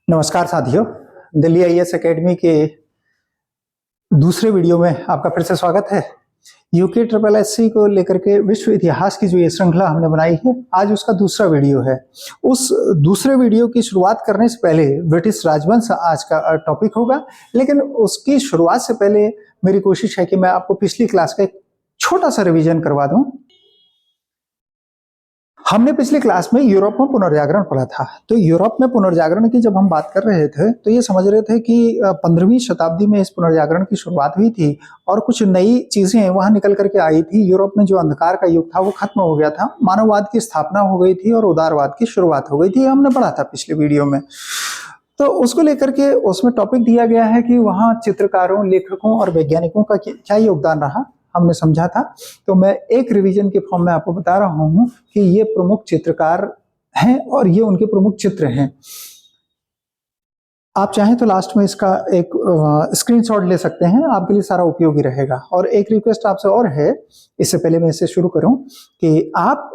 नमस्कार साथियों, Delhi IAS academy के दूसरे वीडियो में आपका फिर से स्वागत है। यूके ट्रिपल एससी को लेकर के विश्व इतिहास की जो ये श्रृंखला हमने बनाई है, आज उसका दूसरा वीडियो है। उस दूसरे वीडियो की शुरुआत करने से पहले ब्रिटिश राजवंश आज का टॉपिक होगा, लेकिन उसकी शुरुआत से पहले मेरी कोशिश है कि मैं आपको पिछली क्लास का एक छोटा सा रिवीजन करवा दूं। हमने पिछली क्लास में यूरोप में पुनर्जागरण पढ़ा था। तो यूरोप में पुनर्जागरण की जब हम बात कर रहे थे तो ये समझ रहे थे कि 15वीं शताब्दी में इस पुनर्जागरण की शुरुआत हुई थी और कुछ नई चीजें वहां निकल करके आई थी। यूरोप में जो अंधकार का युग था वो खत्म हो गया था, मानववाद की स्थापना हो गई थी और उदारवाद की शुरुआत हो गई थी। हमने पढ़ा था पिछले वीडियो में। तो उसको लेकर के उसमें टॉपिक दिया गया है कि वहाँ चित्रकारों, लेखकों और वैज्ञानिकों का क्या योगदान रहा, हमने समझा था। तो मैं एक रिवीजन के फॉर्म में आपको बता रहा हूं कि ये प्रमुख चित्रकार हैं और ये उनके प्रमुख चित्र हैं। आप चाहें तो लास्ट में इसका एक स्क्रीनशॉट ले सकते हैं, आपके लिए सारा उपयोगी रहेगा। और एक रिक्वेस्ट आपसे और है, इससे पहले मैं इसे शुरू करूं, कि आप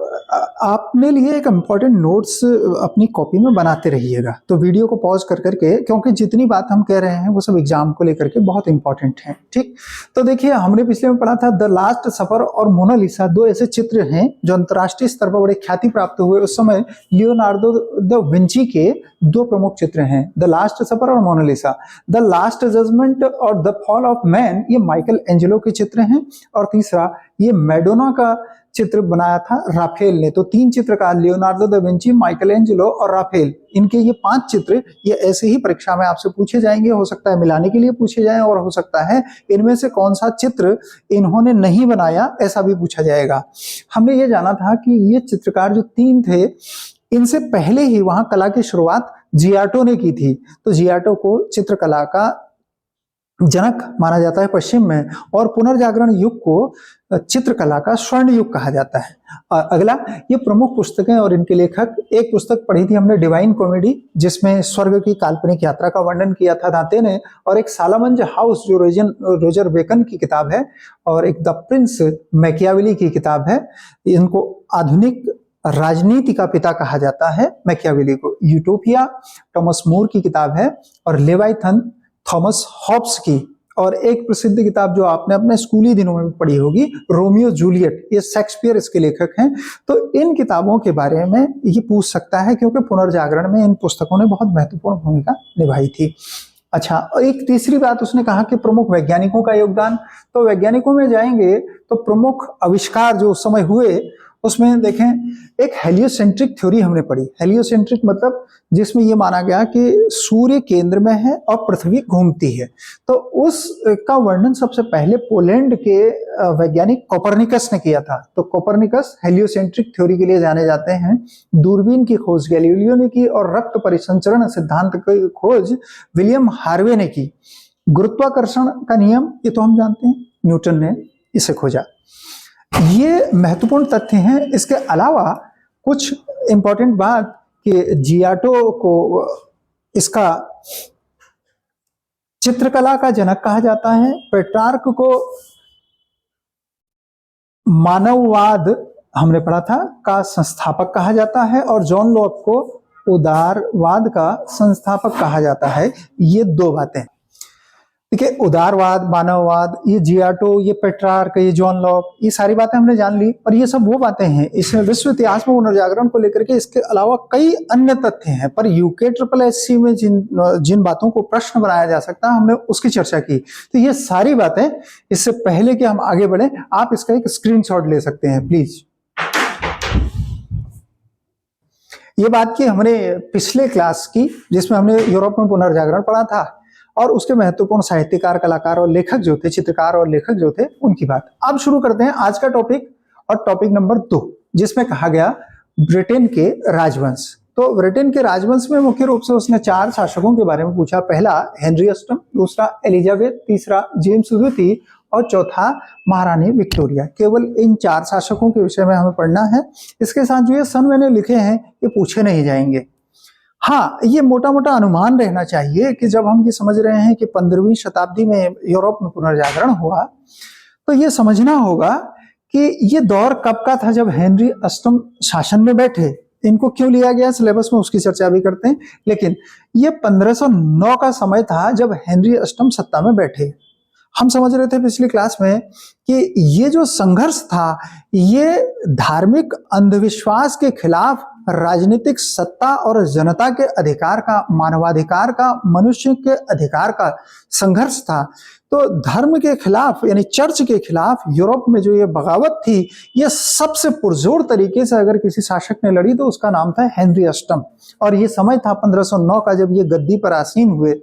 अपने लिए एक इम्पॉर्टेंट नोट्स अपनी कॉपी में बनाते रहिएगा। तो वीडियो को पॉज कर करके, क्योंकि जितनी बात हम कह रहे हैं वो सब एग्जाम को लेकर के बहुत इंपॉर्टेंट है। ठीक, तो देखिए, हमने पिछले में पढ़ा था द लास्ट सफर और मोनालिसा दो ऐसे चित्र हैं जो अंतर्राष्ट्रीय स्तर पर बड़े ख्याति प्राप्त हुए। उस समय लियोनार्डो द विंची के दो प्रमुख चित्र हैं, द लास्ट सफर और मोनालिसा। द लास्ट जजमेंट और द फॉल ऑफ मैन ये माइकल एंजेलो के चित्र हैं। और तीसरा ये मैडोना का चित्र बनाया था राफेल ने। तो तीन चित्रकार, Leonardo da Vinci, Michael Angelo और राफेल, इनके ये 5 चित्र ये ऐसे ही परीक्षा में आपसे पूछे जाएंगे। हो सकता है मिलाने के लिए पूछे जाएं और हो सकता है इनमें से कौन सा चित्र इन्होंने नहीं बनाया, ऐसा भी पूछा जाएगा। हमने ये जाना था कि ये चित्रकार जो 3 थे, इनसे पहले ही वहां कला की शुरुआत जियाटो ने की थी। तो जियाटो को चित्रकला का जनक माना जाता है पश्चिम में, और पुनर्जागरण युग को चित्रकला का स्वर्ण युग कहा जाता है। और अगला, ये प्रमुख पुस्तकें और इनके लेखक। एक पुस्तक पढ़ी थी हमने, डिवाइन कॉमेडी, जिसमें स्वर्ग की काल्पनिक यात्रा का वर्णन किया था दांते ने। और एक सालामंज हाउस जो रोजर बेकन की किताब है, और एक द प्रिंस मैकियावेली की किताब है। इनको आधुनिक राजनीति का पिता कहा जाता है मैकियावेली को। यूटोपिया थॉमस मोर की किताब है, और लेवाइथन थॉमस हॉब्स की। और एक प्रसिद्ध किताब जो आपने अपने स्कूली दिनों में पढ़ी होगी, रोमियो जूलियट, ये शेक्सपियर इसके लेखक हैं। तो इन किताबों के बारे में ये पूछ सकता है, क्योंकि पुनर्जागरण में इन पुस्तकों ने बहुत महत्वपूर्ण भूमिका निभाई थी। अच्छा, और एक तीसरी बात उसने कहा कि प्रमुख वैज्ञानिकों का योगदान। तो वैज्ञानिकों में जाएंगे तो प्रमुख आविष्कार जो उस समय हुए, उसमें देखें, एक हेलियोसेंट्रिक थ्योरी हमने पढ़ी। हेलियोसेंट्रिक मतलब जिसमें यह माना गया कि सूर्य केंद्र में है और पृथ्वी घूमती है। तो उसका वर्णन सबसे पहले पोलैंड के वैज्ञानिक कोपरनिकस ने किया था। तो कोपरनिकस हेलियोसेंट्रिक थ्योरी के लिए जाने जाते हैं। दूरबीन की खोज गैलीलियो ने की, और रक्त परिसंचरण सिद्धांत की खोज विलियम हार्वे ने की। गुरुत्वाकर्षण का नियम ये तो हम जानते हैं, न्यूटन ने इसे खोजा। ये महत्वपूर्ण तथ्य हैं। इसके अलावा कुछ इंपॉर्टेंट बात कि जियाटो को इसका चित्रकला का जनक कहा जाता है, पेट्रार्क को मानववाद हमने पढ़ा था का संस्थापक कहा जाता है, और जॉन लॉक को उदारवाद का संस्थापक कहा जाता है। ये 2 बातें, ठीक है, उदारवाद, मानववाद, ये जियाटो, ये पेट्रार्क, ये जॉन लॉक, ये सारी बातें हमने जान ली। और ये सब वो बातें हैं इसमें विश्व इतिहास में पुनर्जागरण को लेकर के। इसके अलावा कई अन्य तथ्य हैं, पर यूके ट्रिपल एससी में जिन बातों को प्रश्न बनाया जा सकता है, हमने उसकी चर्चा की। तो ये सारी बातें, इससे पहले कि हम आगे बढ़े, आप इसका एक स्क्रीनशॉट ले सकते हैं प्लीज। ये बात की हमने पिछले क्लास की, जिसमें हमने यूरोप में पुनर्जागरण पढ़ा था, और उसके महत्वपूर्ण साहित्यकार, कलाकार और लेखक जो थे, चित्रकार और लेखक जो थे, उनकी बात। अब शुरू करते हैं आज का टॉपिक, और टॉपिक नंबर 2, जिसमें कहा गया ब्रिटेन के राजवंश। तो ब्रिटेन के राजवंश में मुख्य रूप से उसने 4 शासकों के बारे में पूछा। पहला हेनरी अष्टम, दूसरा एलिजाबेथ, तीसरा जेम्स द्वितीय, और चौथा महारानी विक्टोरिया। केवल इन 4 शासकों के विषय में हमें पढ़ना है। इसके साथ जो ये सन मैंने लिखे हैं ये पूछे नहीं जाएंगे। हाँ, ये मोटा मोटा अनुमान रहना चाहिए कि जब हम ये समझ रहे हैं कि 15वीं शताब्दी में यूरोप में पुनर्जागरण हुआ, तो ये समझना होगा कि ये दौर कब का था, जब हेनरी अष्टम शासन में बैठे। इनको क्यों लिया गया सिलेबस में उसकी चर्चा भी करते हैं। लेकिन ये 1509 का समय था जब हेनरी अष्टम सत्ता में बैठे। हम समझ रहे थे पिछली क्लास में कि ये जो संघर्ष था ये धार्मिक अंधविश्वास के खिलाफ राजनीतिक सत्ता और जनता के अधिकार का, मानवाधिकार का, मनुष्य के अधिकार का संघर्ष था। तो धर्म के खिलाफ यानी चर्च के खिलाफ यूरोप में जो ये बगावत थी, ये सबसे पुरजोर तरीके से अगर किसी शासक ने लड़ी तो उसका नाम था हेनरी अष्टम। और ये समय था 1509 का जब ये गद्दी पर आसीन हुए।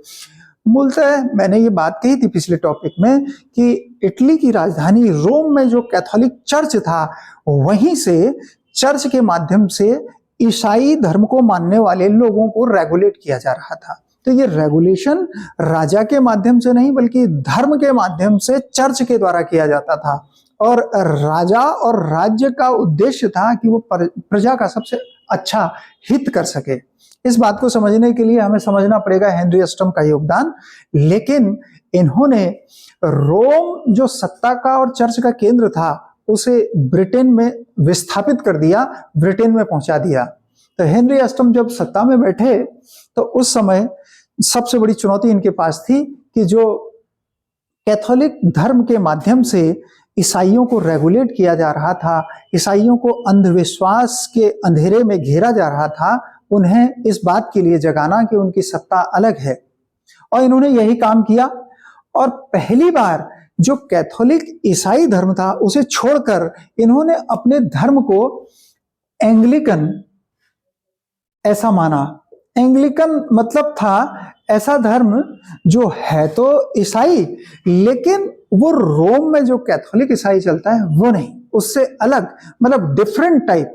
मूलतः मैंने ये बात कही थी पिछले टॉपिक में कि इटली की राजधानी रोम में जो कैथोलिक चर्च था, वहीं से चर्च के माध्यम से ईसाई धर्म को मानने वाले लोगों को रेगुलेट किया जा रहा था। तो ये रेगुलेशन राजा के माध्यम से नहीं बल्कि धर्म के माध्यम से चर्च के द्वारा किया जाता था। और राजा और राज्य का उद्देश्य था कि वो प्रजा का सबसे अच्छा हित कर सके। इस बात को समझने के लिए हमें समझना पड़ेगा हेनरी अष्टम का योगदान। लेकिन इन्होंने रोम जो सत्ता का और चर्च का केंद्र था उसे ब्रिटेन में विस्थापित कर दिया, ब्रिटेन में पहुंचा दिया। तो हेनरी अष्टम जब सत्ता में बैठे तो उस समय सबसे बड़ी चुनौती इनके पास थी कि जो कैथोलिक धर्म के माध्यम से ईसाइयों को रेगुलेट किया जा रहा था, ईसाइयों को अंधविश्वास के अंधेरे में घेरा जा रहा था, उन्हें इस बात के लिए जगाना कि उनकी सत्ता अलग है। और इन्होंने यही काम किया। और पहली बार जो कैथोलिक ईसाई धर्म था उसे छोड़कर इन्होंने अपने धर्म को एंग्लिकन ऐसा माना। एंग्लिकन मतलब था ऐसा धर्म जो है तो ईसाई, लेकिन वो रोम में जो कैथोलिक ईसाई चलता है वो नहीं, उससे अलग, मतलब डिफरेंट टाइप,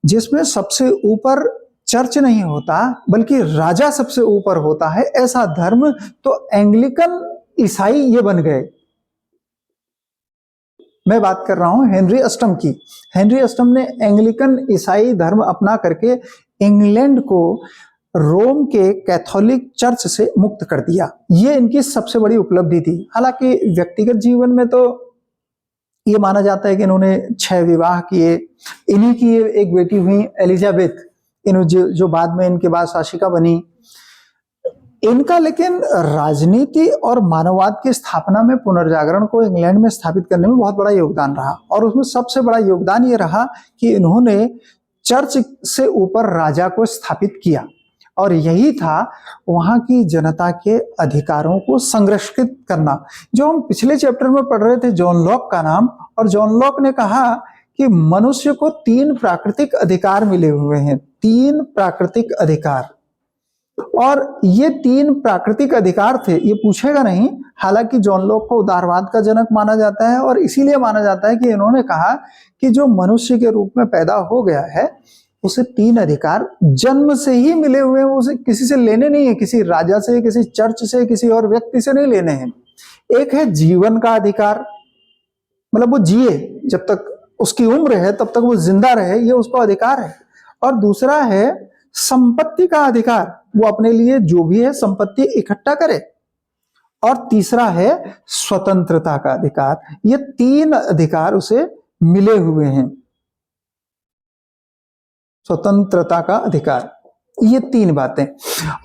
जिसमें सबसे ऊपर चर्च नहीं होता बल्कि राजा सबसे ऊपर होता है, ऐसा धर्म। तो एंग्लिकन ईसाई ये बन गए। मैं बात कर रहा हूं हेनरी अष्टम की। हेनरी अष्टम ने एंग्लिकन ईसाई धर्म अपना करके इंग्लैंड को रोम के कैथोलिक चर्च से मुक्त कर दिया। ये इनकी सबसे बड़ी उपलब्धि थी। हालांकि व्यक्तिगत जीवन में तो ये माना जाता है कि इन्होंने 6 विवाह किए। इन्हीं की एक बेटी हुई एलिजाबेथ, जो बाद में इनके बाद शासिका बनी। इनका लेकिन राजनीति और मानववाद की स्थापना में, पुनर्जागरण को इंग्लैंड में स्थापित करने में बहुत बड़ा योगदान रहा। और उसमें सबसे बड़ा योगदान ये रहा कि इन्होंने चर्च से ऊपर राजा को स्थापित किया। और यही था वहां की जनता के अधिकारों को संरक्षित करना। जो हम पिछले चैप्टर में पढ़ रहे थे जॉन लॉक का नाम, और जॉन लॉक ने कहा कि मनुष्य को 3 प्राकृतिक अधिकार मिले हुए हैं, 3 प्राकृतिक अधिकार। और ये 3 प्राकृतिक अधिकार थे, ये पूछेगा नहीं। हालांकि जॉन लॉक को उदारवाद का जनक माना जाता है और इसीलिए माना जाता है कि इन्होंने कहा कि जो मनुष्य के रूप में पैदा हो गया है उसे 3 अधिकार जन्म से ही मिले हुए हैं, उसे किसी से लेने नहीं है, किसी राजा से, किसी चर्च से, किसी और व्यक्ति से नहीं लेने हैं। एक है जीवन का अधिकार, मतलब वो जिए, जब तक उसकी उम्र है तब तक वो जिंदा रहे, ये उसका अधिकार है। और दूसरा है संपत्ति का अधिकार, वो अपने लिए जो भी है संपत्ति इकट्ठा करे। और तीसरा है स्वतंत्रता का अधिकार। ये 3 अधिकार उसे मिले हुए हैं। स्वतंत्रता का अधिकार, ये 3 बातें।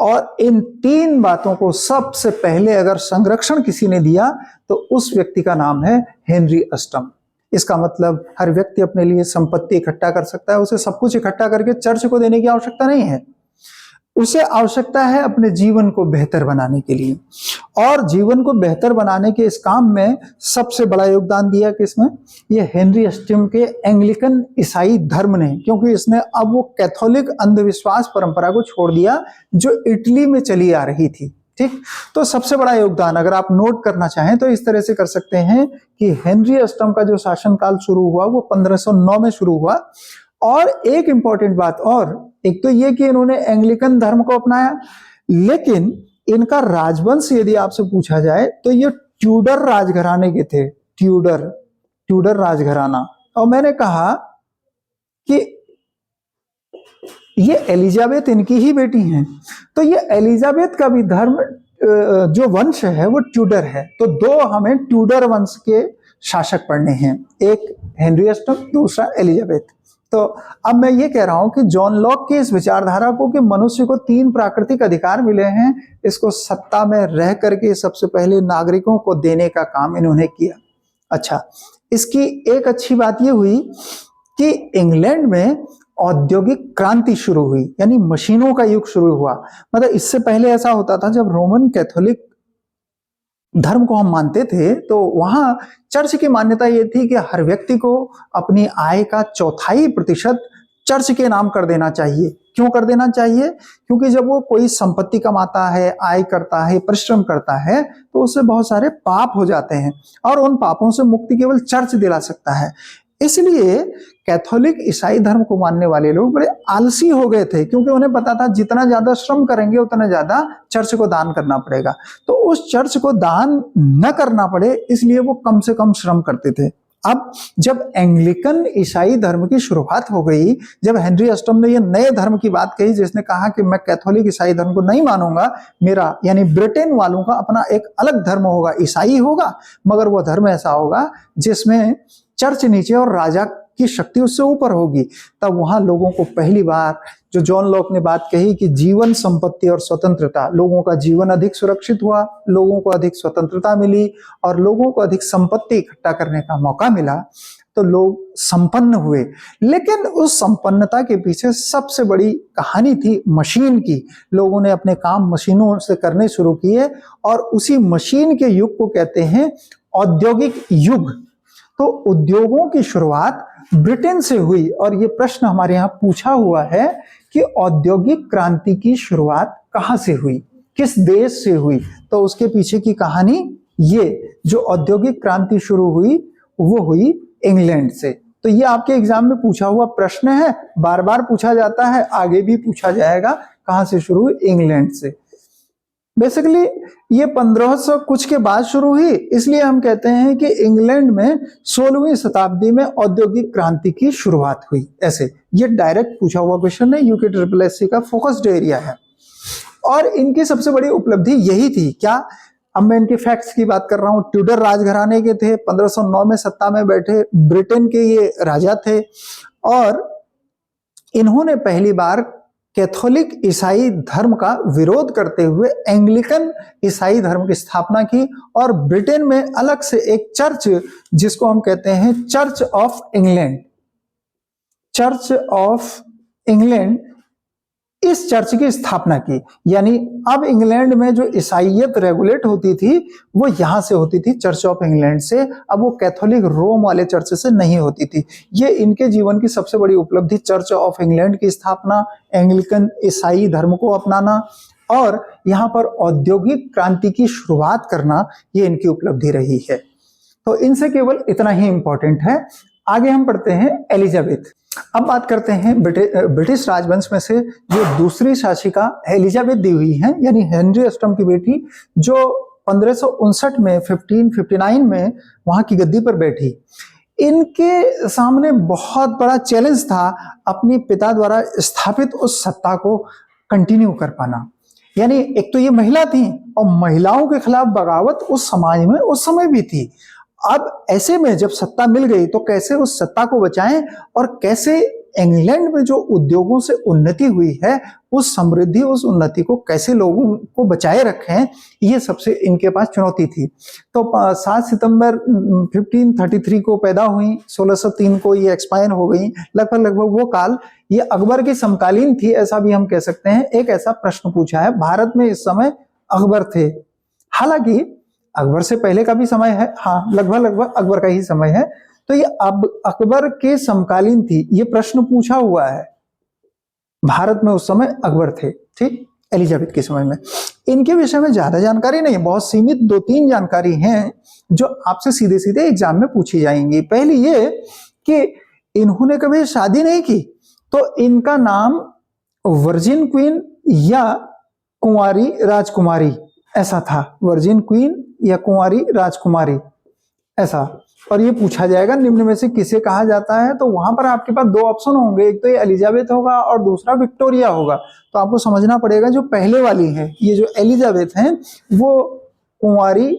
और इन 3 बातों को सबसे पहले अगर संरक्षण किसी ने दिया तो उस व्यक्ति का नाम है हेनरी अष्टम। इसका मतलब हर व्यक्ति अपने लिए संपत्ति इकट्ठा कर सकता है, उसे सब कुछ इकट्ठा करके चर्च को देने की आवश्यकता नहीं है। उसे आवश्यकता है अपने जीवन को बेहतर बनाने के लिए। और जीवन को बेहतर बनाने के इस काम में सबसे बड़ा योगदान दिया किसने? ये हेनरी अष्टम के एंग्लिकन ईसाई धर्म ने, क्योंकि इसने अब वो कैथोलिक अंधविश्वास परंपरा को छोड़ दिया जो इटली में चली आ रही थी। ठीक, तो सबसे बड़ा योगदान अगर आप नोट करना चाहें तो इस तरह से कर सकते हैं कि हेनरी अष्टम का जो शासनकाल शुरू हुआ वो 1509 में शुरू हुआ। और एक इंपॉर्टेंट बात और, एक तो ये कि इन्होंने एंग्लिकन धर्म को अपनाया, लेकिन इनका राजवंश यदि आपसे पूछा जाए तो ये ट्यूडर राजघराने के थे। ट्यूडर राजघराना। और मैंने कहा कि ये एलिजाबेथ इनकी ही बेटी हैं, तो ये एलिजाबेथ का भी धर्म जो वंश है वो ट्यूडर है। तो 2 हमें ट्यूडर वंश के शासक पढ़ने हैं, एक हेनरी अष्टम, दूसरा एलिजाबेथ। तो अब मैं ये कह रहा हूं कि जॉन लॉक की इस विचारधारा को कि मनुष्य को 3 प्राकृतिक अधिकार मिले हैं, इसको सत्ता में रह करके सबसे पहले नागरिकों को देने का काम इन्होंने किया। अच्छा, इसकी एक अच्छी बात यह हुई कि इंग्लैंड में औद्योगिक क्रांति शुरू हुई, यानी मशीनों का युग शुरू हुआ। मतलब इससे पहले ऐसा होता था, जब रोमन कैथोलिक धर्म को हम मानते थे तो वहां चर्च की मान्यता यह थी कि हर व्यक्ति को अपनी आय का 1/4% चर्च के नाम कर देना चाहिए। क्यों कर देना चाहिए? क्योंकि जब वो कोई संपत्ति कमाता है, आय करता है, परिश्रम करता है, तो उससे बहुत सारे पाप हो जाते हैं और उन पापों से मुक्ति केवल चर्च दिला सकता है। इसलिए कैथोलिक ईसाई धर्म को मानने वाले लोग बड़े आलसी हो गए थे, क्योंकि उन्हें पता था जितना ज्यादा श्रम करेंगे उतना ज्यादा चर्च को दान करना पड़ेगा। तो उस चर्च को दान न करना पड़े इसलिए वो कम से कम श्रम करते थे। अब जब एंग्लिकन ईसाई धर्म की शुरुआत हो गई, जब हेनरी अष्टम ने ये नए धर्म की बात कही, जिसने कहा कि मैं कैथोलिक ईसाई धर्म को नहीं मानूंगा, मेरा यानी ब्रिटेन वालों का अपना एक अलग धर्म होगा, ईसाई होगा, मगर वो धर्म ऐसा होगा जिसमें चर्च नीचे और राजा की शक्ति उससे ऊपर होगी। तब वहां लोगों को पहली बार जो जॉन लॉक ने बात कही कि जीवन, संपत्ति और स्वतंत्रता, लोगों का जीवन अधिक सुरक्षित हुआ, लोगों को अधिक स्वतंत्रता मिली और लोगों को अधिक संपत्ति इकट्ठा करने का मौका मिला, तो लोग संपन्न हुए। लेकिन उस संपन्नता के पीछे सबसे बड़ी कहानी थी मशीन की। लोगों ने अपने काम मशीनों से करने शुरू किए और उसी मशीन के युग को कहते हैं औद्योगिक युग। तो उद्योगों की शुरुआत ब्रिटेन से हुई और ये प्रश्न हमारे यहाँ पूछा हुआ है कि औद्योगिक क्रांति की शुरुआत कहाँ से हुई, किस देश से हुई? तो उसके पीछे की कहानी ये, जो औद्योगिक क्रांति शुरू हुई वो हुई इंग्लैंड से। तो ये आपके एग्जाम में पूछा हुआ प्रश्न है, बार बार पूछा जाता है, आगे भी पूछा जाएगा। कहां से शुरू हुई? इंग्लैंड से। बेसिकली ये 1500 कुछ के बाद शुरू हुई, इसलिए हम कहते हैं कि इंग्लैंड में 16वीं शताब्दी में औद्योगिक क्रांति की शुरुआत हुई। ऐसे ये डायरेक्ट पूछा हुआ क्वेश्चन है, यूके SSC का फोकस्ड एरिया है। और इनकी सबसे बड़ी उपलब्धि यही थी। क्या? अब मैं इनके फैक्ट्स की बात कर रहा हूं। ट्यूडर राजघराने के थे, 1509 में सत्ता में बैठे, ब्रिटेन के ये राजा थे और इन्होंने पहली बार कैथोलिक ईसाई धर्म का विरोध करते हुए एंग्लिकन ईसाई धर्म की स्थापना की और ब्रिटेन में अलग से एक चर्च, जिसको हम कहते हैं church of England, church of England, इस चर्च की स्थापना की। यानी अब इंग्लैंड में जो ईसाईयत रेगुलेट होती थी वो यहां से होती थी, चर्च ऑफ इंग्लैंड से। अब वो कैथोलिक रोम वाले चर्च से नहीं होती थी। ये इनके जीवन की सबसे बड़ी उपलब्धि, चर्च ऑफ इंग्लैंड की स्थापना, एंग्लिकन ईसाई धर्म को अपनाना और यहाँ पर औद्योगिक क्रांति की शुरुआत करना, ये इनकी उपलब्धि रही है। तो इनसे केवल इतना ही इंपॉर्टेंट है। आगे हम पढ़ते हैं एलिजाबेथ। अब बात करते हैं ब्रिटिश राजवंश में से जो दूसरी शासिका एलिजाबेथ दी हुई है, यानी हेनरी अष्टम की बेटी, जो 1559 में 1559 में वहां की गद्दी पर बैठी। इनके सामने बहुत बड़ा चैलेंज था अपने पिता द्वारा स्थापित उस सत्ता को कंटिन्यू कर पाना। यानी एक तो ये महिला थी और महिलाओं के खिलाफ बगावत उस समाज में उस समय भी थी। अब ऐसे में जब सत्ता मिल गई तो कैसे उस सत्ता को बचाएं और कैसे इंग्लैंड में जो उद्योगों से उन्नति हुई है उस समृद्धि, उस उन्नति को कैसे लोगों को बचाए रखें, ये सबसे इनके पास चुनौती थी। तो 7 सितंबर 1533 को पैदा हुई, 1603 को ये एक्सपायर हो गई। लगभग वो काल ये अकबर की समकालीन थी, ऐसा भी हम कह सकते हैं। एक ऐसा प्रश्न पूछा है, भारत में इस समय अकबर थे, हालांकि अकबर से पहले का भी समय है, हाँ लगभग अकबर का ही समय है। तो ये अब अकबर के समकालीन थी, ये प्रश्न पूछा हुआ है। भारत में उस समय अकबर थे, ठीक, एलिजाबेथ के समय में। इनके विषय में ज्यादा जानकारी नहीं, बहुत सीमित 2-3 जानकारी हैं जो आपसे सीधे सीधे एग्जाम में पूछी जाएंगी। पहली ये कि इन्होंने कभी शादी नहीं की, तो इनका नाम वर्जिन क्वीन या कुंवारी राजकुमारी ऐसा था, वर्जिन क्वीन या कुंवारी राजकुमारी ऐसा। और ये पूछा जाएगा निम्न में से किसे कहा जाता है, तो वहां पर आपके पास 2 ऑप्शन होंगे, एक तो ये एलिजाबेथ होगा और दूसरा विक्टोरिया होगा। तो आपको समझना पड़ेगा जो पहले वाली है, ये जो एलिजाबेथ है वो कुंवारी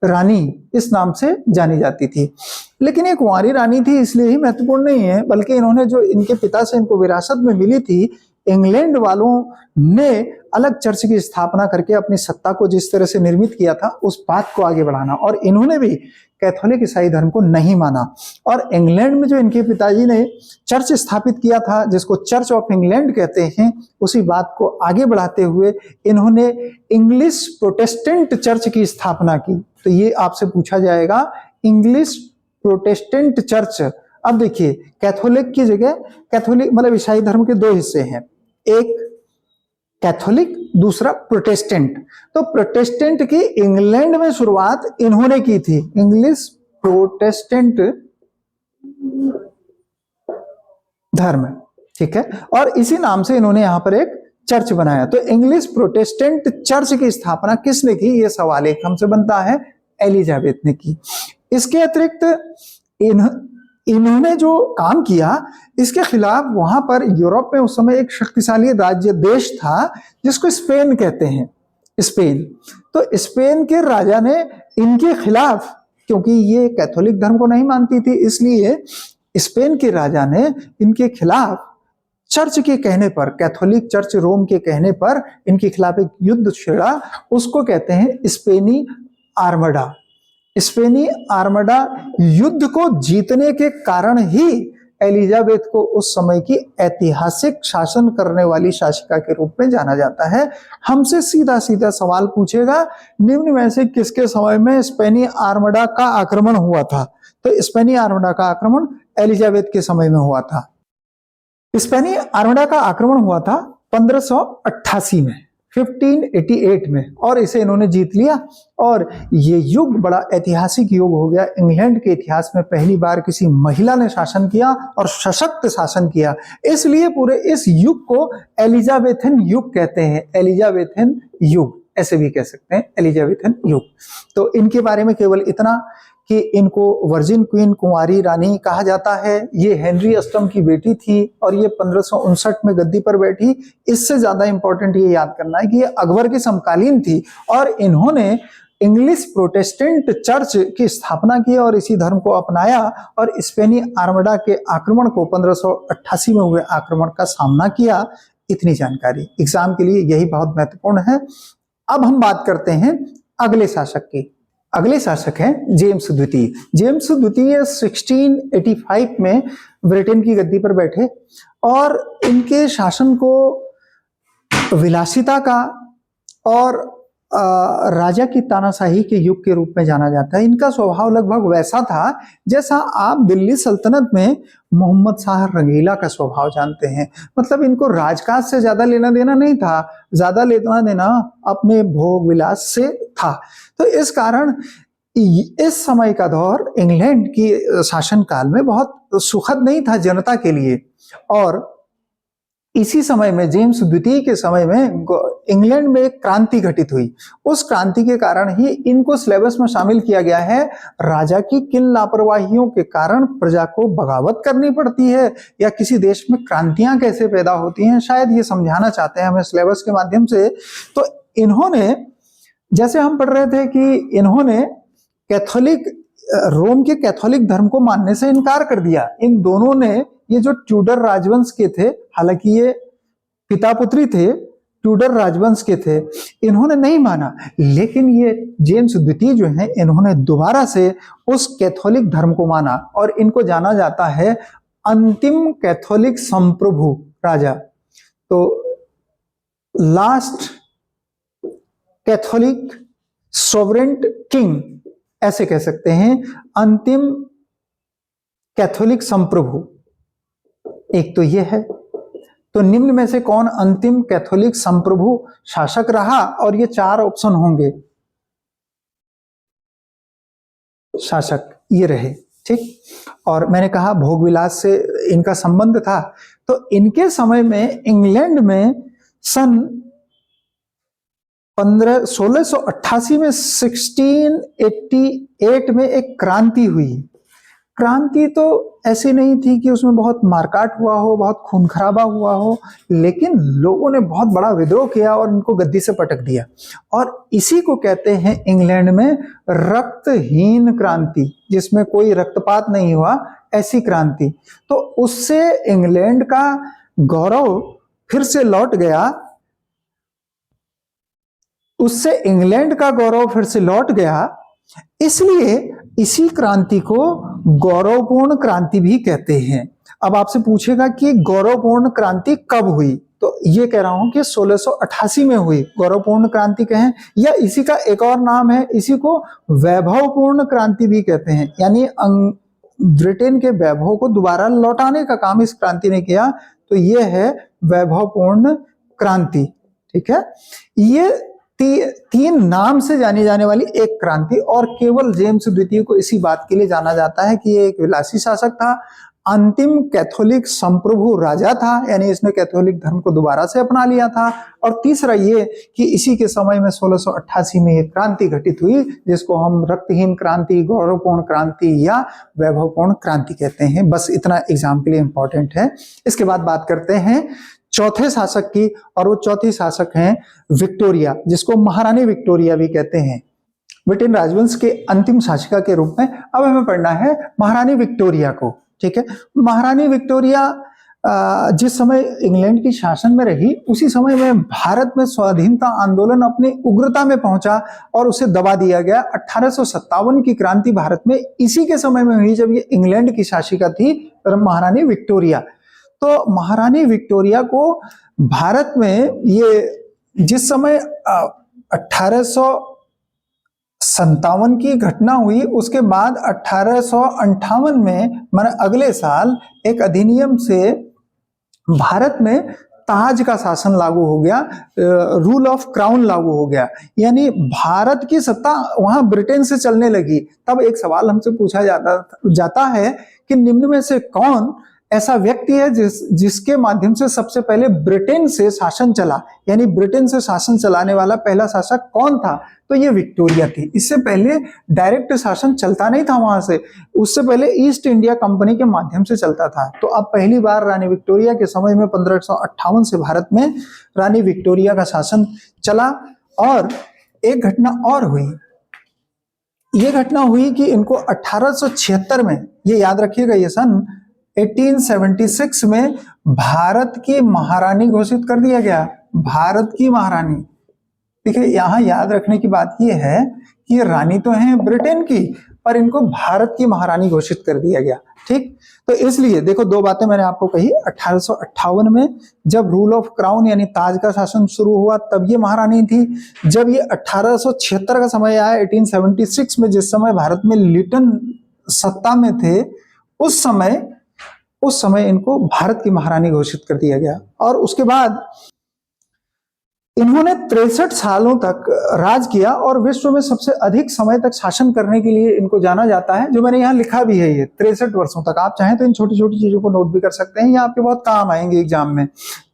रानी इस नाम से जानी जाती थी। लेकिन ये कुंवारी रानी थी इसलिए ही महत्वपूर्ण नहीं है, बल्कि इन्होंने जो इनके पिता से इनको विरासत में मिली थी, इंग्लैंड वालों ने अलग चर्च की स्थापना करके अपनी सत्ता को जिस तरह से निर्मित किया था उस बात को आगे बढ़ाना, और इन्होंने भी कैथोलिक ईसाई धर्म को नहीं माना। और इंग्लैंड में जो इनके पिताजी ने चर्च स्थापित किया था, जिसको चर्च ऑफ इंग्लैंड कहते हैं, उसी बात को आगे बढ़ाते हुए इन्होंने इंग्लिश प्रोटेस्टेंट चर्च की स्थापना की। तो ये आपसे पूछा जाएगा, इंग्लिश प्रोटेस्टेंट चर्च। अब देखिए, कैथोलिक की जगह, कैथोलिक मतलब ईसाई धर्म के दो हिस्से हैं, एक कैथोलिक, दूसरा प्रोटेस्टेंट। तो प्रोटेस्टेंट की इंग्लैंड में शुरुआत इन्होंने की थी, इंग्लिश प्रोटेस्टेंट धर्म, ठीक है। और इसी नाम से इन्होंने यहां पर एक चर्च बनाया। तो इंग्लिश प्रोटेस्टेंट चर्च की स्थापना किसने की, यह सवाल एक हमसे बनता है, एलिजाबेथ ने की। इसके अतिरिक्त इन्होंने जो काम किया, इसके खिलाफ वहां पर यूरोप में उस समय एक शक्तिशाली राज्य देश था जिसको स्पेन कहते हैं, स्पेन। तो स्पेन के राजा ने इनके खिलाफ, क्योंकि ये कैथोलिक धर्म को नहीं मानती थी, इसलिए स्पेन के राजा ने इनके खिलाफ चर्च के कहने पर, कैथोलिक चर्च रोम के कहने पर इनके खिलाफ एक युद्ध छेड़ा। उसको कहते हैं स्पेनी आर्मडा। स्पेनी आर्मडा युद्ध को जीतने के कारण ही एलिजाबेथ को उस समय की ऐतिहासिक शासन करने वाली शासिका के रूप में जाना जाता है। हमसे सीधा सीधा सवाल पूछेगा, निम्न में से किसके समय में स्पेनी आर्मडा का आक्रमण हुआ था? तो स्पेनी आर्मडा का आक्रमण एलिजाबेथ के समय में हुआ था। स्पेनी आर्मडा का आक्रमण हुआ था 1588 में, 1588 में, और इसे इन्होंने जीत लिया। और ये युग बड़ा ऐतिहासिक युग हो गया। इंग्लैंड के इतिहास में पहली बार किसी महिला ने शासन किया और सशक्त शासन किया, इसलिए पूरे इस युग को एलिजाबेथन युग कहते हैं। एलिजाबेथन युग ऐसे भी कह सकते हैं, एलिजाबेथन युग। तो इनके बारे में केवल इतना कि इनको वर्जिन क्वीन, कुंवारी रानी कहा जाता है। ये हेनरी अष्टम की बेटी थी और ये 1559 में गद्दी पर बैठी। इससे ज्यादा इंपॉर्टेंट ये याद करना है कि ये अकबर की समकालीन थी और इन्होंने इंग्लिश प्रोटेस्टेंट चर्च की स्थापना की और इसी धर्म को अपनाया और स्पेनी आर्मडा के आक्रमण को 1588 में हुए आक्रमण का सामना किया। इतनी जानकारी एग्जाम के लिए यही बहुत महत्वपूर्ण है। अब हम बात करते हैं अगले शासक की। अगले शासक हैं जेम्स द्वितीय। जेम्स द्वितीय 1685 में ब्रिटेन की गद्दी पर बैठे और इनके शासन को विलासिता का और राजा की तानाशाही के युग के रूप में जाना जाता है। इनका स्वभाव लगभग वैसा था जैसा आप दिल्ली सल्तनत में मोहम्मद शाह रंगीला का स्वभाव जानते हैं। मतलब इनको राजकाज से ज्यादा लेना देना नहीं था, ज्यादा लेना देना अपने भोग विलास से था। तो इस कारण इस समय का दौर इंग्लैंड की शासन काल में बहुत सुखद नहीं था जनता के लिए। और इसी समय में, जेम्स द्वितीय के समय में, इंग्लैंड में एक क्रांति घटित हुई। उस क्रांति के कारण ही इनको सिलेबस में शामिल किया गया है। राजा की किन लापरवाहियों के कारण प्रजा को बगावत करनी पड़ती है या किसी देश में क्रांतियां कैसे पैदा होती हैं, शायद ये समझाना चाहते हैं हमें सिलेबस के माध्यम से। तो इन्होंने, जैसे हम पढ़ रहे थे कि इन्होंने कैथोलिक, रोम के कैथोलिक धर्म को मानने से इनकार कर दिया। इन दोनों ने, ये जो ट्यूडर राजवंश के थे, हालांकि ये पिता पुत्री थे, ट्यूडर राजवंश के थे, इन्होंने नहीं माना। लेकिन ये जेम्स द्वितीय जो हैं, इन्होंने दोबारा से उस कैथोलिक धर्म को माना और इनको जाना जाता है अंतिम कैथोलिक संप्रभु राजा। तो लास्ट कैथोलिक सोवरेंट किंग ऐसे कह सकते हैं, अंतिम कैथोलिक संप्रभु। एक तो यह है। तो निम्न में से कौन अंतिम कैथोलिक संप्रभु शासक रहा? और ये चार ऑप्शन होंगे। शासक ये रहे, ठीक। और मैंने कहा भोग विलास से इनका संबंध था। तो इनके समय में इंग्लैंड में सन 1688 में 1688 में एक क्रांति हुई। क्रांति तो ऐसी नहीं थी कि उसमें बहुत मारकाट हुआ हो, बहुत खून खराबा हुआ हो, लेकिन लोगों ने बहुत बड़ा विद्रोह किया और उनको गद्दी से पटक दिया। और इसी को कहते हैं इंग्लैंड में रक्तहीन क्रांति, जिसमें कोई रक्तपात नहीं हुआ, ऐसी क्रांति। तो उससे इंग्लैंड का गौरव फिर से लौट गया, उससे इंग्लैंड का गौरव फिर से लौट गया। इसलिए इसी क्रांति को गौरवपूर्ण क्रांति भी कहते हैं। अब आपसे पूछेगा कि गौरवपूर्ण क्रांति कब हुई, तो ये कह रहा हूं कि 1688 में हुई। गौरवपूर्ण क्रांति कहें या इसी का एक और नाम है, इसी को वैभवपूर्ण क्रांति भी कहते हैं। यानी ब्रिटेन के वैभव को दोबारा लौटाने का काम इस क्रांति ने किया, तो ये है वैभवपूर्ण क्रांति। ठीक है, ये तीन नाम से जानी जाने वाली एक क्रांति, और केवल जेम्स द्वितीय को इसी बात के लिए जाना जाता है कि ये एक विलासी शासक था, अंतिम कैथोलिक संप्रभु राजा था, यानी इसने कैथोलिक धर्म को दोबारा से अपना लिया था। और तीसरा ये कि इसी के समय में 1688 में ये क्रांति घटित हुई, जिसको हम रक्तहीन क्रांति, गौरवपूर्ण क्रांति या वैभवपूर्ण क्रांति कहते हैं। बस इतना एग्जाम के लिए इंपॉर्टेंट है। इसके बाद बात करते हैं चौथे शासक की, और वो चौथी शासक हैं विक्टोरिया, जिसको महारानी विक्टोरिया भी कहते हैं। ब्रिटेन राजवंश के अंतिम शासिका के रूप में अब हमें पढ़ना है महारानी विक्टोरिया को। ठीक है, महारानी विक्टोरिया जिस समय इंग्लैंड की शासन में रही, उसी समय में भारत में स्वाधीनता आंदोलन अपनी उग्रता में पहुंचा और उसे दबा दिया गया। 1857 की क्रांति भारत में इसी के समय में हुई, जब ये इंग्लैंड की शासिका थी महारानी विक्टोरिया। तो महारानी विक्टोरिया को भारत में ये जिस समय 1857 की घटना हुई, उसके बाद 1858 में माने अगले साल एक अधिनियम से भारत में ताज का शासन लागू हो गया, रूल ऑफ क्राउन लागू हो गया, यानी भारत की सत्ता वहां ब्रिटेन से चलने लगी। तब एक सवाल हमसे पूछा जाता है कि निम्न में से कौन ऐसा व्यक्ति है जिसके माध्यम से सबसे पहले ब्रिटेन से शासन चला, यानी ब्रिटेन से शासन चलाने वाला पहला शासक कौन था? तो ये विक्टोरिया थी। इससे पहले डायरेक्ट शासन चलता नहीं था वहां से, उससे पहले ईस्ट इंडिया कंपनी के माध्यम से चलता था। तो अब पहली बार रानी विक्टोरिया के समय में 1558 से भारत में रानी विक्टोरिया का शासन चला। और एक घटना और हुई, ये घटना हुई कि इनको 1876 में, ये याद रखिएगा, ये सन 1876 में भारत की महारानी घोषित कर दिया गया। भारत की महारानी। देखिए, यहां याद रखने की बात यह है कि ये रानी तो है ब्रिटेन की, पर इनको भारत की महारानी घोषित कर दिया गया। ठीक, तो इसलिए देखो, दो बातें मैंने आपको कही। 1858 में जब रूल ऑफ क्राउन यानी ताज का शासन शुरू हुआ, तब ये महारानी थी। जब ये 1876 का समय आया, 1876 में, जिस समय भारत में लिटन सत्ता में थे, उस समय इनको भारत की महारानी घोषित कर दिया गया। और उसके बाद इन्होंने 63 सालों तक राज किया और विश्व में सबसे अधिक समय तक शासन करने के लिए इनको जाना जाता है, जो मैंने यहाँ लिखा भी है, ये 63 वर्षों तक। आप चाहें तो इन छोटी छोटी चीजों को नोट भी कर सकते हैं, ये आपके बहुत काम आएंगे एग्जाम में।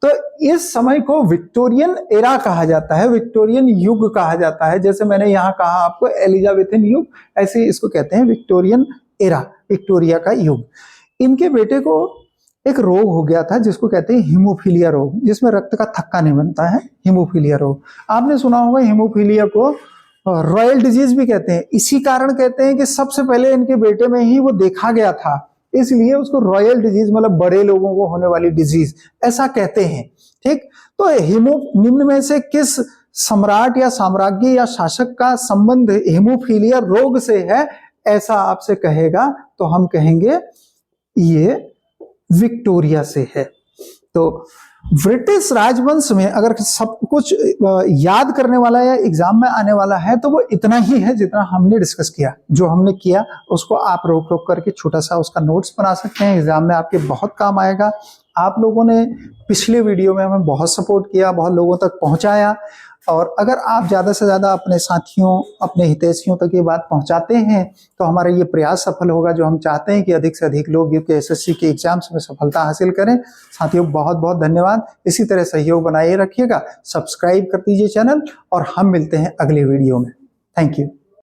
तो इस समय को विक्टोरियन एरा कहा जाता है, विक्टोरियन युग कहा जाता है। जैसे मैंने यहाँ कहा आपको एलिजाबेथन युग, ऐसे इसको कहते हैं विक्टोरियन एरा, विक्टोरिया का युग। इनके बेटे को एक रोग हो गया था जिसको कहते हैं हीमोफीलिया रोग, जिसमें रक्त का थक्का नहीं बनता है, हीमोफीलिया रोग। आपने सुना होगा हीमोफीलिया को रॉयल डिजीज भी कहते हैं। इसी कारण कहते हैं कि सबसे पहले इनके बेटे में ही वो देखा गया था, इसलिए उसको रॉयल डिजीज, मतलब बड़े लोगों को होने वाली डिजीज, ऐसा कहते हैं। ठीक, तो निम्न में से किस सम्राट या साम्राज्य या शासक का संबंध हीमोफीलिया रोग से है, ऐसा आपसे कहेगा तो हम कहेंगे ये विक्टोरिया से है। तो ब्रिटिश राजवंश में अगर सब कुछ याद करने वाला या एग्जाम में आने वाला है, तो वो इतना ही है जितना हमने डिस्कस किया। जो हमने किया उसको आप रोक रोक करके छोटा सा उसका नोट्स बना सकते हैं, एग्जाम में आपके बहुत काम आएगा। आप लोगों ने पिछले वीडियो में हमें बहुत सपोर्ट किया, बहुत लोगों तक पहुंचाया, और अगर आप ज़्यादा से ज़्यादा अपने साथियों, अपने हितैषियों तक ये बात पहुंचाते हैं, तो हमारा ये प्रयास सफल होगा, जो हम चाहते हैं कि अधिक से अधिक लोग यूपीएसएससी के एग्जाम्स में सफलता हासिल करें। साथियों, बहुत बहुत धन्यवाद। इसी तरह सहयोग बनाए रखिएगा, सब्सक्राइब कर दीजिए चैनल, और हम मिलते हैं अगले वीडियो में। Thank you.